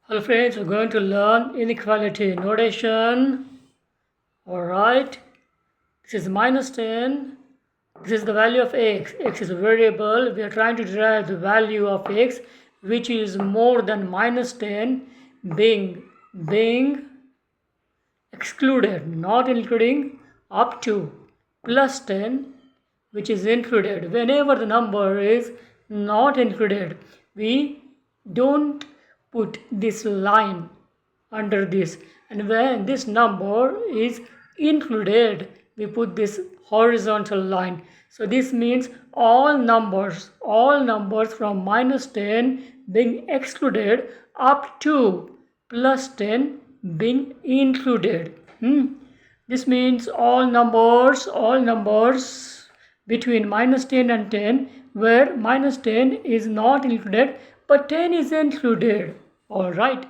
Hello friends, we're going to learn inequality notation. Alright, this is minus 10. This is the value of x. X is a variable. We are trying to derive the value of x which is more than minus 10 being excluded, not including, up to plus 10 which is included. Whenever the number is not included, we don't put this line under this, and when this number is included, we put this horizontal line. So this means all numbers from minus 10 being excluded up to plus 10 being included. This means all numbers between minus 10 and 10 where minus 10 is not included but 10 is included. Alright,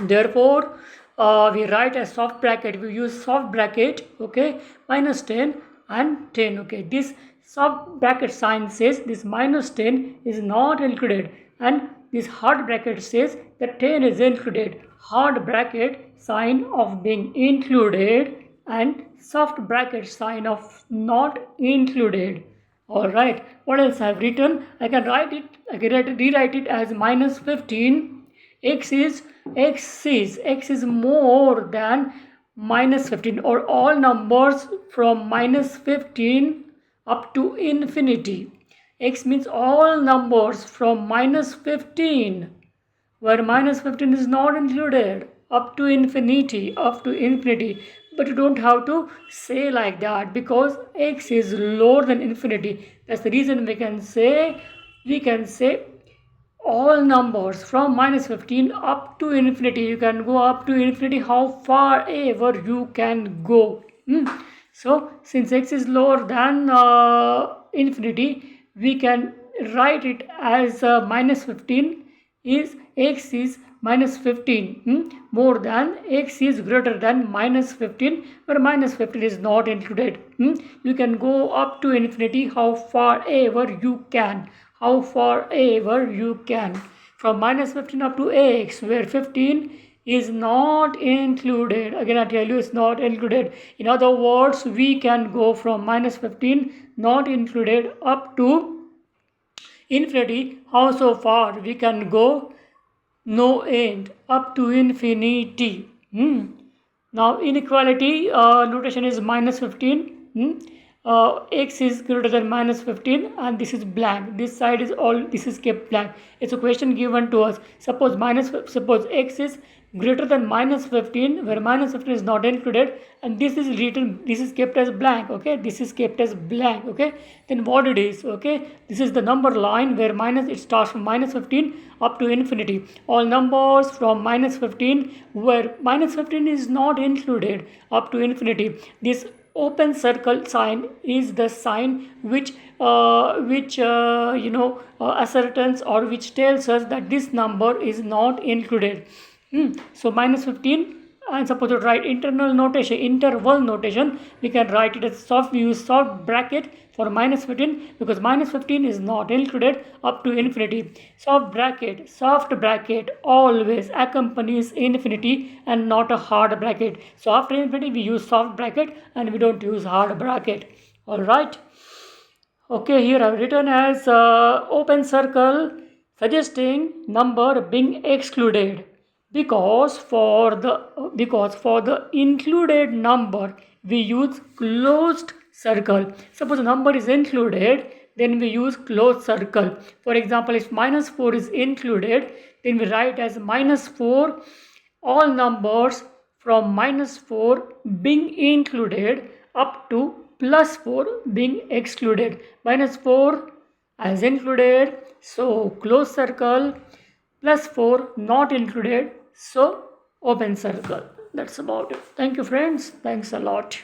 therefore we write a soft bracket. We use soft bracket, okay, minus 10 and 10. Okay, this soft bracket sign says this minus 10 is not included, and this hard bracket says that 10 is included. Hard bracket sign of being included and soft bracket sign of not included. Alright, what else I have written? I can rewrite it as minus 15. X is more than minus 15, or all numbers from minus 15 up to infinity. X means all numbers from minus 15 where minus 15 is not included up to infinity. But you don't have to say like that because x is lower than infinity. That's the reason we can say all numbers from minus 15 up to infinity. You can go up to infinity how far ever you can go. So since x is lower than infinity, we can write it as minus 15 is x is minus 15 more than x is greater than minus 15 where minus 15 is not included. You can go up to infinity how far ever you can. From minus 15 up to x where 15 is not included. Again I tell you, it's not included. In other words, we can go from minus 15 not included up to infinity. How so far? We can go no end, up to infinity. Now inequality notation is minus 15. X is greater than minus 15 and this is blank. This side is this is kept blank. It's a question given to us. Suppose x is greater than minus 15 where minus 15 is not included, and this is kept as blank. Okay, this is kept as blank. Okay, then what it is? Okay, this is the number line where it starts from minus 15 up to infinity. All numbers from minus 15 where minus 15 is not included up to infinity. This open circle sign is the sign which ascertains or which tells us that this number is not included. So minus 15, and suppose to write interval notation, we can write it as we use soft bracket for minus 15 because minus 15 is not included up to infinity. Soft bracket always accompanies infinity and not a hard bracket. So after infinity we use soft bracket and we don't use hard bracket. Alright. Okay, here I've written as open circle suggesting number being excluded. Because for the included number we use closed circle. Suppose a number is included, then we use closed circle. For example, if minus 4 is included, then we write as minus 4 all numbers from minus 4 being included up to plus 4 being excluded. Minus 4 as included, so closed circle, plus 4 not included, so open circle. That's about it. Thank you friends. Thanks a lot.